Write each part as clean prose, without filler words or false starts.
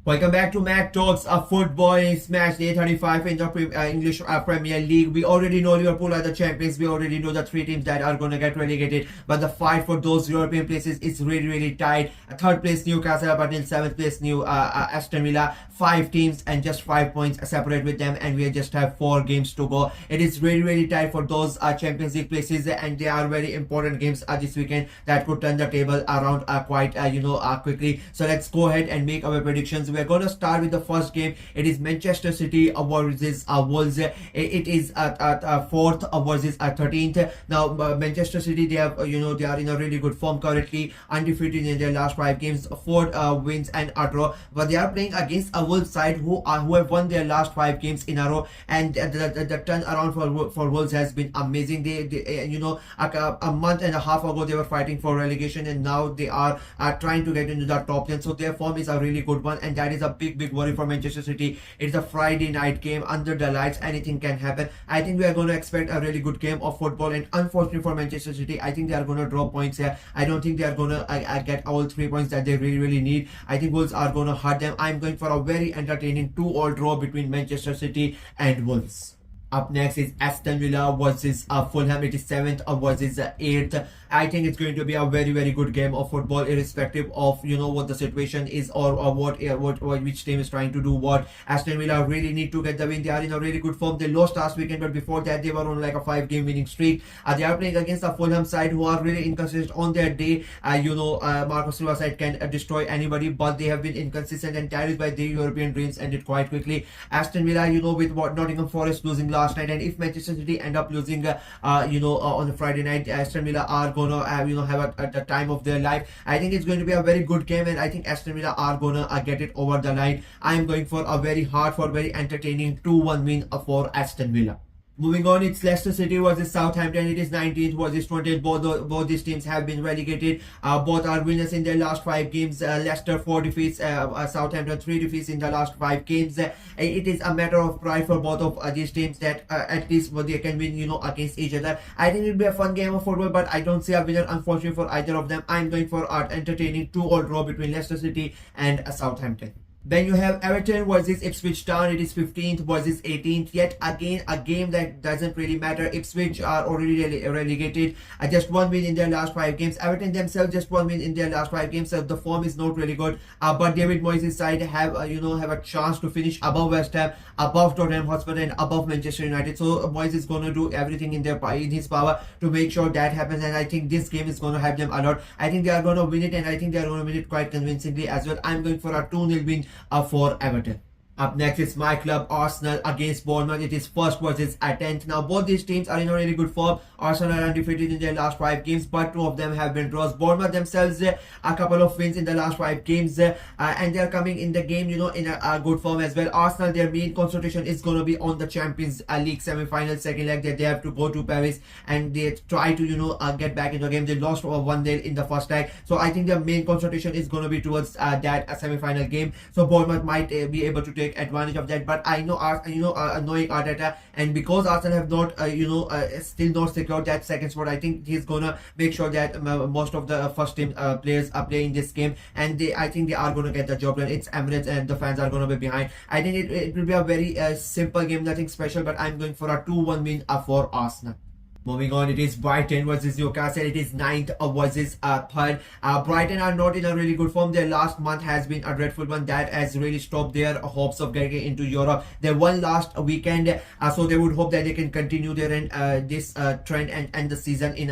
Welcome back to Mac Talks, a football. It's match day 35 in the English Premier League. We already know Liverpool are the champions. We already know the three teams that are going to get relegated. But the fight for those European places is really tight. Third place Newcastle, but in seventh place Aston Villa. 5 teams and just 5 points separate with them, and we just have 4 games to go. It is really tight for those Champions League places, and they are very important games this weekend that could turn the table around quite quickly. So let's go ahead and make our predictions. We're going to start with the first game. It is Manchester City versus Wolves. It is 4th versus 13th. Now Manchester City, they have they are in a really good form currently, undefeated in their last 5 games, 4 wins and a draw. But they are playing against a Wolves side who have won their last 5 games in a row, and the turnaround for Wolves has been amazing. They a month and a half ago they were fighting for relegation, and now they are trying to get into the top 10. So their form is a really good one, and that is a big worry for Manchester City. It's a Friday night game under the lights. Anything can happen. I think we are going to expect a really good game of football, and unfortunately for Manchester City, I think they are going to draw points here. I don't think they are going to get all 3 points that they really need. I think Wolves are going to hurt them. I'm going for a very entertaining 2-all draw between Manchester City and Wolves. Up next is Aston Villa versus Fulham. It is 7th versus 8th. I think it's going to be a very good game of football, irrespective of what the situation is or which team is trying to do what. Aston Villa really need to get the win. They are in a really good form. They lost last weekend, but before that they were on like a 5-game winning streak. They are playing against a Fulham side who are really inconsistent on their day. Marco Silva side can destroy anybody, but they have been inconsistent, and that is why their European dreams ended quite quickly. Aston Villa, with what Nottingham Forest losing last night, and if Manchester City end up losing on a Friday night, Aston Villa are gonna have the time of their life. I think it's going to be a very good game, and I think Aston Villa are gonna get it over the line. I am going for a very entertaining 2-1 win for Aston Villa. Moving on, it's Leicester City versus Southampton. It is 19th versus 20th. Both these teams have been relegated. Both are winners in their last 5 games. Leicester 4 defeats, Southampton 3 defeats in the last 5 games. It is a matter of pride for both of these teams that at least they can win against each other. I think it will be a fun game of football, but I don't see a winner, unfortunately, for either of them. I'm going for an entertaining 2-all draw between Leicester City and Southampton. Then you have Everton versus Ipswich Town. It is 15th versus 18th. Yet again, a game that doesn't really matter. Ipswich are already relegated. Just 1 win in their last 5 games. Everton themselves just 1 win in their last 5 games. So the form is not really good. But David Moyes' side have a chance to finish above West Ham, above Tottenham Hotspur, and above Manchester United. So Moyes is going to do everything in his power to make sure that happens. And I think this game is going to help them a lot. I think they are going to win it, and I think they are going to win it quite convincingly as well. I'm going for a 2-0 win for Everton. Up next is my club Arsenal against Bournemouth. It is 1st versus 10th. Now both these teams are in a really good form. Arsenal are undefeated in their last 5 games, but 2 of them have been draws. Bournemouth themselves a couple of wins in the last 5 games, and they are coming in the game in a good form as well. Arsenal, their main concentration is going to be on the Champions League semi-final second leg that they have to go to Paris, and they try to get back into the game. They lost 1-0 in the first leg, so I think their main concentration is going to be towards that semi-final game. So Bournemouth might be able to take advantage of that, but I know knowing Arteta, and because Arsenal have not still not secured that second spot, I think he's gonna make sure that most of the first team players are playing this game, and I think they are gonna get the job done. It's Emirates, and the fans are gonna be behind. I think it will be a very simple game, nothing special, but I'm going for a 2-1 win for Arsenal. Moving on, it is Brighton versus Newcastle. It is 9th versus 3rd. Brighton are not in a really good form. Their last month has been a dreadful one that has really stopped their hopes of getting into Europe. They won last weekend, so they would hope that they can continue their this trend and end the season in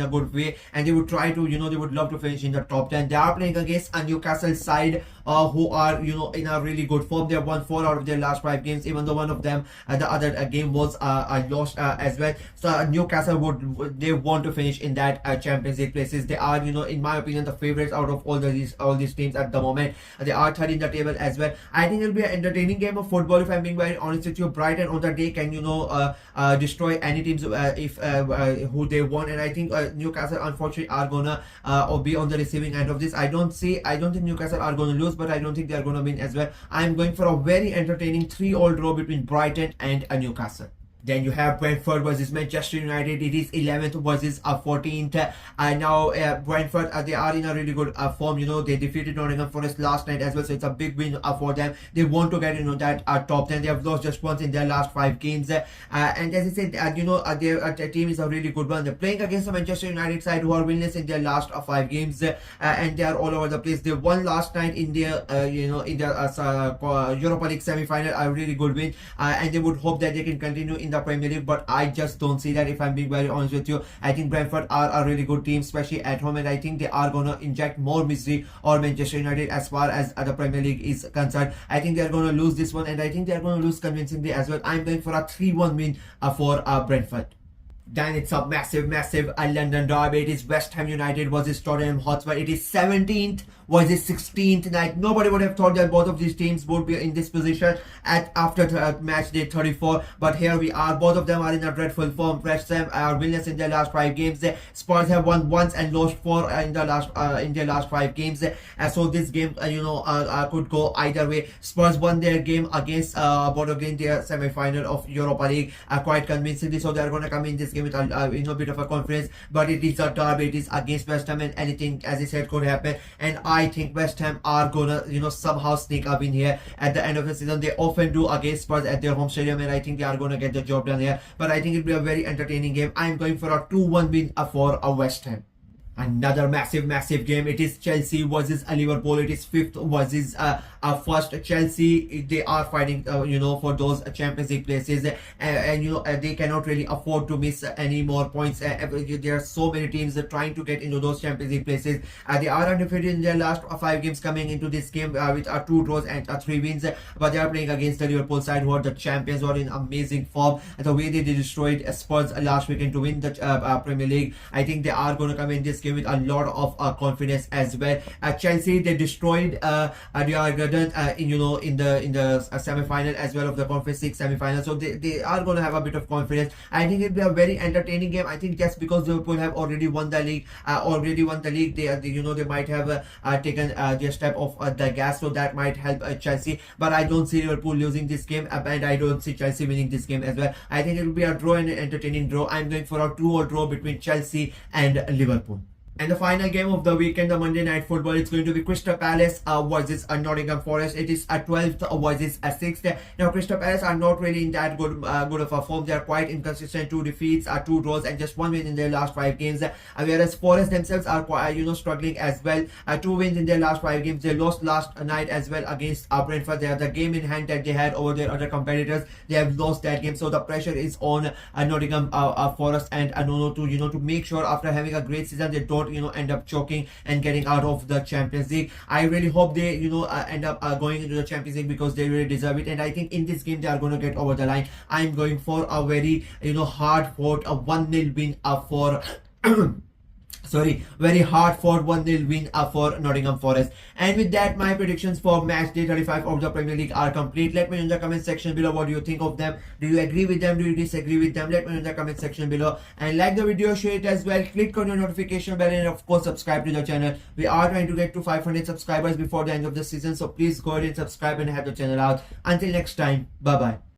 a good way. And they would try to they would love to finish in the top 10. They are playing against a Newcastle side who are in a really good form. They have won 4 out of their last 5 games, even though one of them the other game was lost as well. So Newcastle they want to finish in that Champions League places. They are in my opinion the favorites out of all these teams at the moment. They are 3rd in the table as well. I think it will be an entertaining game of football, if I'm being very honest with you. Brighton on the day can destroy any teams if who they want, and I think Newcastle unfortunately are gonna be on the receiving end of this. I don't think Newcastle are gonna lose, but I don't think they are gonna win as well. I'm going for a very entertaining 3-all draw between Brighton and Newcastle. Then you have Brentford versus Manchester United. It is 11th versus 14th. Now Brentford, they are in a really good form. They defeated Nottingham Forest last night as well, so it's a big win for them. They want to get that top 10. They have lost just once in their last 5 games. And as I said, their team is a really good one. They're playing against the Manchester United side who are winless in their last 5 games, and they are all over the place. They won last night in their Europa League semi-final, a really good win, and they would hope that they can continue in the Premier League, but I just don't see that, if I'm being very honest with you. I think Brentford are a really good team, especially at home, and I think they are going to inject more misery on Manchester United as far as the Premier League is concerned. I think they are going to lose this one, and I think they are going to lose convincingly as well. I'm going for a 3-1 win for Brentford. Then it's a massive London derby. It is West Ham United versus Tottenham Hotspur. It is 17th versus 16th night. Nobody would have thought that both of these teams would be in this position after match day 34. But here we are. Both of them are in a dreadful form. West Ham are winless in their last 5 games. Spurs have won once and lost 4 in their last 5 games. So this game, could go either way. Spurs won their game against their semi-final of Europa League quite convincingly. So they are going to come in this game with a bit of a confidence, but it is a derby. It is against West Ham, and anything, as I said, could happen. And I think West Ham are gonna somehow sneak up in here at the end of the season. They often do against Spurs at their home stadium, and I think they are gonna get the job done here. But I think it'll be a very entertaining game. I'm going for a 2-1 win for West Ham. Another massive game. It is Chelsea versus Liverpool. It is 5th versus first. Chelsea, they are fighting for those Champions League places, and they cannot really afford to miss any more points. There are so many teams trying to get into those Champions League places. They are undefeated in their last 5 games coming into this game with 2 draws and 3 wins, but they are playing against the Liverpool side who are the champions, who are in amazing form. And the way they destroyed Spurs last weekend to win the Premier League, I think they are going to come in this game with a lot of confidence as well. Chelsea, they destroyed Real Garden in the semi-final as well of the Conference League semi-final, so they are going to have a bit of confidence. I think it'll be a very entertaining game. I think just because Liverpool have already won the league, they might have taken their step off the gas, so that might help Chelsea. But I don't see Liverpool losing this game, and I don't see Chelsea winning this game as well. I think it will be a draw, and an entertaining draw. I'm going for a 2-2 draw between Chelsea and Liverpool. And the final game of the weekend, the Monday Night Football, it's going to be Crystal Palace versus Nottingham Forest. It is 12th versus 6th. Now, Crystal Palace are not really in that good of a form. They are quite inconsistent. 2 defeats, 2 draws, and just 1 win in their last 5 games. Whereas Forest themselves are quite, struggling as well. 2 wins in their last 5 games. They lost last night as well against Brentford. They have the game in hand that they had over their other competitors. They have lost that game, so the pressure is on Nottingham Forest and Nuno to make sure after having a great season they don't end up choking and getting out of the Champions League. I really hope they end up going into the Champions League because they really deserve it, and I think in this game they are going to get over the line. I'm going for a very hard fought 1-0 win for very hard fought 1-0 win for Nottingham Forest. And with that, my predictions for match day 35 of the Premier League are complete. Let me know in the comment section below what do you think of them. Do you agree with them? Do you disagree with them? Let me know in the comment section below. And like the video, share it as well. Click on your notification bell, and of course subscribe to the channel. We are trying to get to 500 subscribers before the end of the season, so please go ahead and subscribe and help the channel out. Until next time, bye bye.